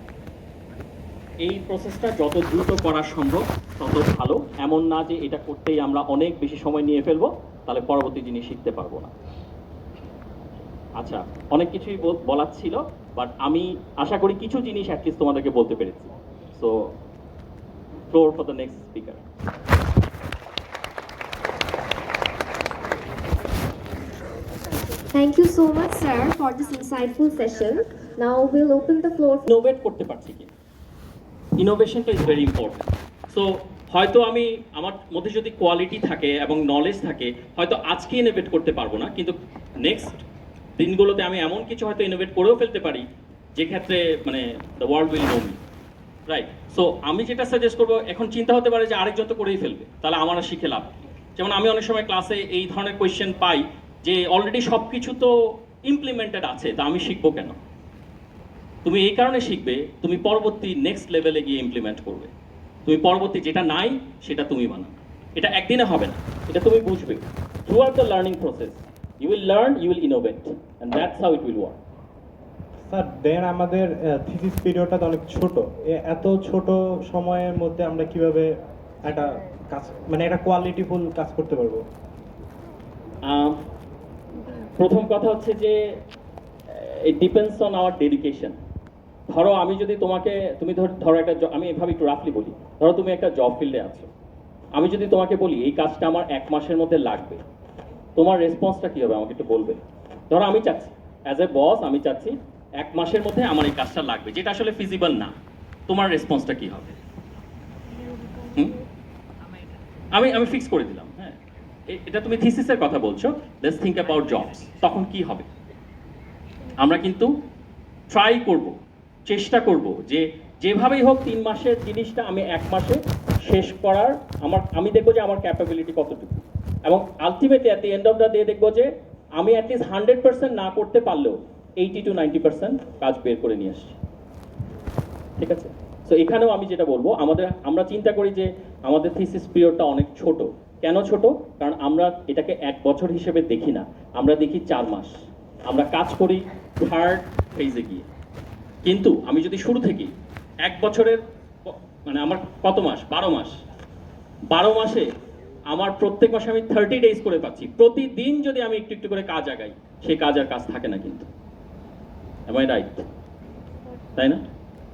এই প্রসেসটা যত দ্রুত করা সম্ভব তত ভালো। এমন না যে এটা করতেই আমরা অনেক বেশি সময় নিয়ে ফেলবো, তাহলে পরবর্তী জিনিস শিখতে পারবো না। আচ্ছা, অনেক কিছুই বলার ছিল, বাট আমি আশা করি কিছু জিনিস অ্যাটলিস্ট তোমাদেরকে বলতে পেরেছি। So floor for the next speaker. Thank you so much, sir, for this insightful session. Now we'll open the floor. Innovate করতে পারছি কি? ইনোভেশনটা ইজ ভেরি ইম্পর্টেন্ট। সো হয়তো আমি আমার মধ্যে যদি কোয়ালিটি থাকে এবং নলেজ থাকে, হয়তো আজকে ইনোভেট করতে পারবো না, কিন্তু নেক্সট দিনগুলোতে আমি এমন কিছু হয়তো ইনোভেট করেও ফেলতে পারি, যে ক্ষেত্রে মানে the world will know me, right? So আমি যেটা সাজেস্ট করবো, এখন চিন্তা হতে পারে যে আরেকজন তো করেই ফেলবে, তাহলে আমার আর শিখে লাভ। যেমন আমি অনেক সময় ক্লাসে এই ধরনের কোয়েশ্চেন পাই যে অলরেডি সব কিছু তো ইমপ্লিমেন্টেড আছে, তা আমি শিখবো কেন? তুমি এই কারণে শিখবে, তুমি পরবর্তী নেক্সট লেভেলে গিয়ে ইমপ্লিমেন্ট করবে। তুমি পরবর্তী যেটা নাই সেটা তুমি বানাবে। এটা একদিনে হবে না, এটা তুমি বুঝবে। Throughout the learning process you will learn, you will innovate, and that's how it will work. Sir then আমাদের থিসিস পিরিয়ডটা তো অনেক ছোট, এত ছোট সময়ের মধ্যে আমরা কিভাবে একটা কাজ মানে একটা কোয়ালিটিফুল কাজ করতে পারবো? প্রথম কথা হচ্ছে যে it depends on our dedication. ধরো আমি যদি তোমাকে, তুমি ধরো একটা আমি এভাবে একটু রাফলি বলি, ধরো তুমি একটা জব ফিল্ডে আছো, আমি যদি তোমাকে বলি এই কাজটা আমার 1 মাসের মধ্যে লাগবে, তোমার রেসপন্সটা কি হবে আমাকে একটু বলবে? ধরো আমি চাচ্ছি অ্যাজ এ বস, আমি চাচ্ছি 1 মাসের মধ্যে আমার এই কাজটা লাগবে, যেটা আসলে ফিজিবল না, তোমার রেসপন্সটা কি হবে? আমি ফিক্স করে দিলাম, হ্যাঁ এটা তুমি থিসিসের কথা বলছো, লেটস থিঙ্ক অ্যাবাউট জবস, তখন কি হবে? আমরা কিন্তু ট্রাই করব, চেষ্টা করব যে যেভাবেই হোক 3 মাসের জিনিসটা আমি 1 মাসে শেষ করার আমি দেখবো যে আমার ক্যাপাবিলিটি কতটুকু, এবং ultimately at the end of the day দেখবো যে আমি অ্যাটলিস্ট 100% না করতে পারলেও 80 to 90% কাজ বের করে নিয়ে আসছি। ঠিক আছে? সো এখানেও আমি যেটা বলবো, আমরা চিন্তা করি যে আমাদের থিসিস পিরিয়ডটা অনেক ছোট। কেন ছোট? কারণ আমরা এটাকে 1 বছর হিসেবে দেখি না, আমরা দেখি 4 মাস। আমরা কাজ করি থার্ড ফেজে গিয়ে। কিন্তু আমি যদি শুরু থেকে 1 বছরের মানে আমার কত মাস? 12 মাস। 12 মাসে আমার প্রত্যেক মাসে আমি 30 ডেজ করে পাচ্ছি। প্রতিদিন যদি আমি একটু একটু করে কাজ আগাই, সেই কাজ আর কাজ থাকে না কিন্তু। Am I right? তাই না?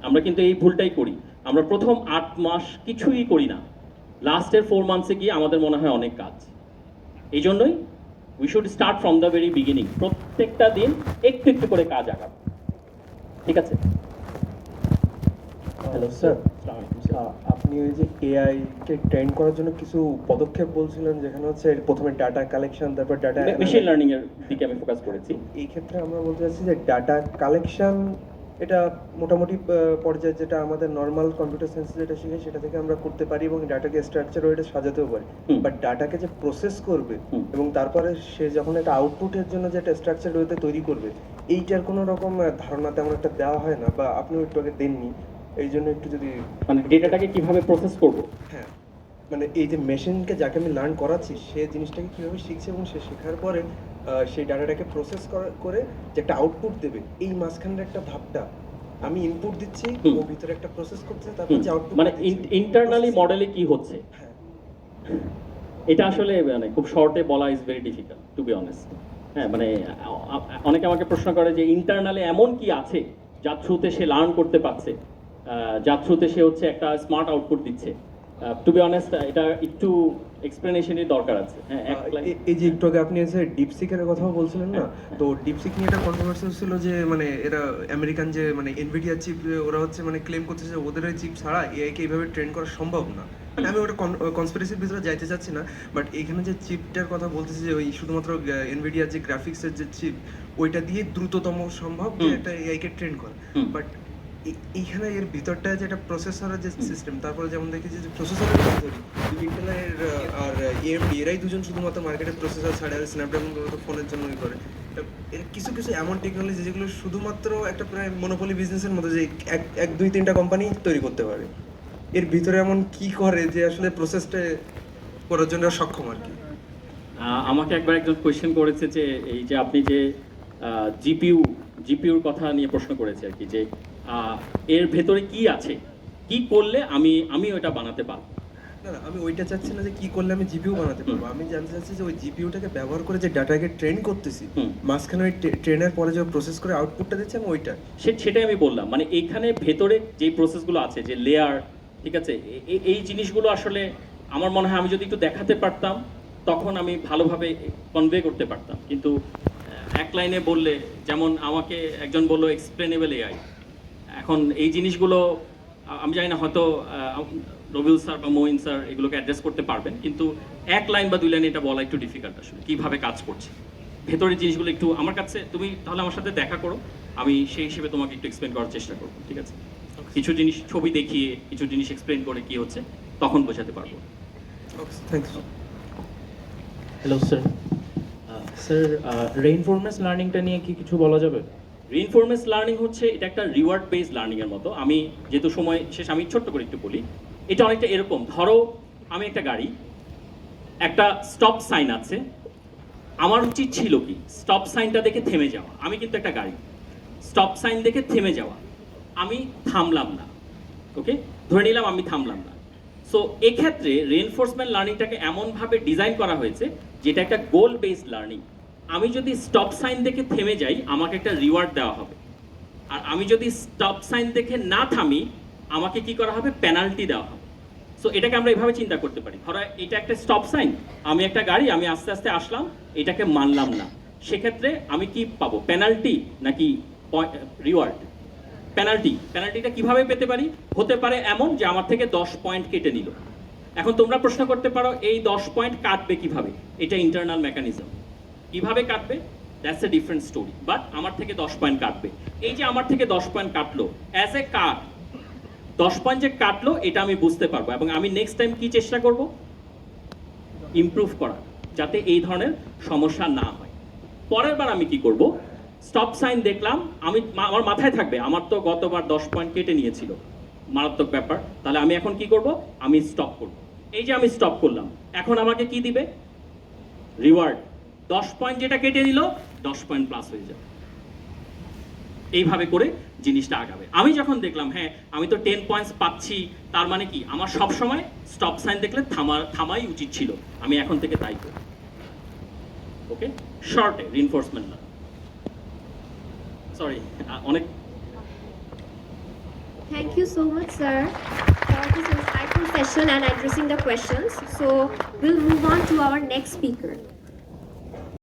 আমরা কিন্তু এই ভুলটাই করি। আমরা প্রথম 8 মাস কিছুই করি না, লাস্টের 4 মান্থসে গিয়ে আমাদের মনে হয় অনেক কাজ। এই জন্যই we should start from the very beginning, প্রত্যেকটা দিন একটু একটু করে কাজ আগাবো। ঠিক আছে? হ্যালো স্যার, আপনি ওই যে এআই কে ট্রেন করার জন্য কিছু পদক্ষেপ বলছিলেন, যেখানে হচ্ছে প্রথমে ডাটা কালেকশন, তারপর ডাটা মেশিন লার্নিং এর দিকে আমি ফোকাস করেছি। এই ক্ষেত্রে আমরা বলতে চাচ্ছি যে ডাটা কালেকশন এটা মোটামুটি পর্যায়ে যেটা আমাদের নর্মাল কম্পিউটার সায়েন্স যেটা শিখে সেটা থেকে আমরা করতে পারি এবং ডাটাকে স্ট্রাকচার ওইটা সাজাতেও পারি। বাট ডাটাকে যে প্রসেস করবে এবং তারপরে সে যখন একটা আউটপুটের জন্য যে একটা স্ট্রাকচার ওইতে তৈরি করবে, এইটার কোনো রকম ধারণা তেমন একটা দেওয়া হয় না, বা আপনি একটু আগে দেননি। এই জন্য একটু যদি মানে ডেটাটাকে কিভাবে প্রসেস করব, হ্যাঁ, মানে এই যে মেশিনকে যাকে আমি লার্ন করাচ্ছি সে জিনিসটাকে কিভাবে শিখছে এবং সে শেখার পরে সেই ডাটাটাকে প্রসেস করে যে একটা আউটপুট দেবে, এই মাঝখানের একটা ধাপটা আমি ইনপুট দিচ্ছি, ও ভিতরে একটা প্রসেস করছে, তারপর যে আউটপুট মানে ইন্টারনালি মডেলে কি হচ্ছে, হ্যাঁ এটা আসলে মানে খুব শর্টে বলা is very difficult to be honest. হ্যাঁ মানে অনেকে আমাকে প্রশ্ন করে যে ইন্টারনালে এমন কি আছে যার থ্রুতে সে লার্ন করতে পারছে, যার থ্রুতে সে হচ্ছে একটা স্মার্ট আউটপুট দিচ্ছে। টু বি অনেস্ট এটা একটু এক্সপ্লেনেশনের দরকার আছে। হ্যাঁ এই যে একটু আগে আপনি এসে ডিপসিকের কথাও বলছিলেন না, তো ডিপসিক নিয়ে একটা কন্ট্রোভার্সি ছিল যে মানে এরা আমেরিকান যে মানে এনভিডিয়া চিপ, ওরা হচ্ছে মানে ক্লেম করতেছে যে ওদের ওই চিপ ছাড়া এআই কে এইভাবে ট্রেন করা সম্ভব না। মানে আমি ওটা কনস্পিরেসির ভিতরে যাইতে চাচ্ছি না, বাট এইখানে যে চিপটার কথা বলতেছি যে ওই শুধুমাত্র এনভিডিয়ার যে গ্রাফিক্সের যে চিপ, ওইটা দিয়ে দ্রুততম সম্ভব যে একটা এআই কে ট্রেন করা। বাট এইখানে এর ভিতরটা যে একটা প্রসেসরের যে সিস্টেম, তারপরে যেমন দেখেছি যে প্রসেসরের ভিতরে ইন্টেলের আর এএমডি এরাই দুজন শুধুমাত্র মার্কেটে প্রসেসর ছাড়ে, আর স্ন্যাপড্রাগন ফোনের জন্যই করে। এর কিছু কিছু এমন টেকনোলজি যেগুলো শুধুমাত্র একটা প্রায় মনোপলি বিজনেসের মতো, যে এক দুই তিনটা কোম্পানি তৈরি করতে পারে। এর ভিতরে এমন কি করে যে আসলে প্রসেসটা করার জন্য সক্ষম আর কি? আমাকে একবার একজন কোয়েশ্চেন করেছে যে এই যে আপনি যে জিপিউর কথা নিয়ে প্রশ্ন করেছে আর কি, যে এর ভেতরে কি আছে, কি করলে আমি ওটা বানাতে পারবো। না না, আমি ওইটা চাচ্ছি না যে কি করলে আমি জিপিইউ বানাতে পারবো, আমি জানতে চাচ্ছি যে ওই জিপিইউটাকে ব্যবহার করে যে ডাটাকে ট্রেন করতেছি, মাঝখানে ওই ট্রেনের পরে যে প্রসেস করে আউটপুটটা দিচ্ছি আমি ওইটা সেটাই আমি বললাম। মানে এইখানে ভেতরে যে প্রসেসগুলো আছে, যে লেয়ার, ঠিক আছে, এই জিনিসগুলো আসলে আমার মনে হয় আমি যদি একটু দেখাতে পারতাম তখন আমি ভালোভাবে কনভে করতে পারতাম। কিন্তু এক লাইনে বললে, যেমন আমাকে একজন বললো এক্সপ্লেনেবল এআই, এখন এই জিনিসগুলো আমি জানি না, হয়তো রবিউল স্যার বা মোইন স্যার এগুলোকে অ্যাড্রেস করতে পারবেন, কিন্তু 1 লাইন বা 2 লাইনে এটা বলা একটু ডিফিকাল্ট আসলে, কীভাবে কাজ করছে ভেতরের জিনিসগুলো একটু আমার কাছে, তুমি তাহলে আমার সাথে দেখা করো, আমি সেই হিসেবে তোমাকে একটু এক্সপ্লেন করার চেষ্টা করবো। ঠিক আছে? কিছু জিনিস ছবি দেখিয়ে, কিছু জিনিস এক্সপ্লেন করে কি হচ্ছে তখন বোঝাতে পারবো। থ্যাংকস। হ্যালো স্যার, স্যার রেইনফরমেন্স লার্নিংটা নিয়ে কি কিছু বলা যাবে? রিইনফোর্সমেন্ট লার্নিং হচ্ছে এটা একটা রিওয়ার্ড বেসড লার্নিং এর মতো। আমি যেহেতু সময় শেষ, আমি ছোট্ট করে একটু বলি। এটা অনেকটা এরকম, ধরো আমি একটা গাড়ি, একটা স্টপ সাইন আছে, আমার উচিত ছিল কি স্টপ সাইনটা দেখে থেমে যাওয়া। আমি কিন্তু একটা গাড়ি, স্টপ সাইন দেখে থেমে যাওয়া, আমি থামলাম না। ওকে, ধরে নিলাম আমি থামলাম না। সো এক্ষেত্রে রিইনফোর্সমেন্ট লার্নিংটাকে এমনভাবে ডিজাইন করা হয়েছে যেটা একটা গোল বেসড লার্নিং। আমি যদি স্টপ সাইন দেখে থেমে যাই, আমাকে একটা রিওয়ার্ড দেওয়া হবে। আর আমি যদি স্টপ সাইন দেখে না থামি, আমাকে কি করা হবে, পেনাল্টি দেওয়া হবে। সো এটাকে আমরা এভাবে চিন্তা করতে পারি, ধরো এটা একটা স্টপ সাইন, আমি একটা গাড়ি, আমি আস্তে আস্তে আসলাম, এটাকে মানলাম না, সেক্ষেত্রে আমি কি পাবো, পেনাল্টি নাকি রিওয়ার্ড? পেনাল্টিটা কিভাবে পেতে পারি? হতে পারে এমন যে আমার থেকে 10 পয়েন্ট কেটে নিল। এখন তোমরা প্রশ্ন করতে পারো এই 10 পয়েন্ট কাটবে কিভাবে? এটা ইন্টারনাল মেকানিজম। কিভাবে কাটবে, that's a different story, but আমার থেকে 10 পয়েন্ট কাটবে। এই যে আমার থেকে 10 পয়েন্ট কাটলো, অ্যাজ এ কাট 10 পয়েন্ট যে কাটলো, এটা আমি বুঝতে পারবো এবং আমি নেক্সট টাইম কি চেষ্টা করব, ইমপ্রুভ করা, যাতে এই ধরনের সমস্যা না হয়। পরের বার আমি কি করব, স্টপ সাইন দেখলাম, আমার মাথায় থাকবে আমার তো গতবার 10 পয়েন্ট কেটে নিয়েছিল, মারাত্মক ব্যাপার, তাহলে আমি এখন কি করব, আমি স্টপ করব। এই যে আমি স্টপ করলাম, এখন আমাকে কি দিবে, রিওয়ার্ড। 10 পয়েন্ট যেটা কেটে দিল, 10 পয়েন্ট প্লাস হয়ে যাবে। এইভাবে করে জিনিসটা আগাবে। আমি যখন দেখলাম হ্যাঁ আমি তো 10 পয়েন্টস পাচ্ছি, তার মানে কি আমার সব সময় স্টপ সাইন দেখলে থামাই উচিত ছিল, আমি এখন থেকে তাই করি। ওকে, শর্টে রিইনফোর্সমেন্ট না, সরি অনেক। Thank you so much, sir, for this insightful session and addressing the questions. So we'll move on to our next speaker.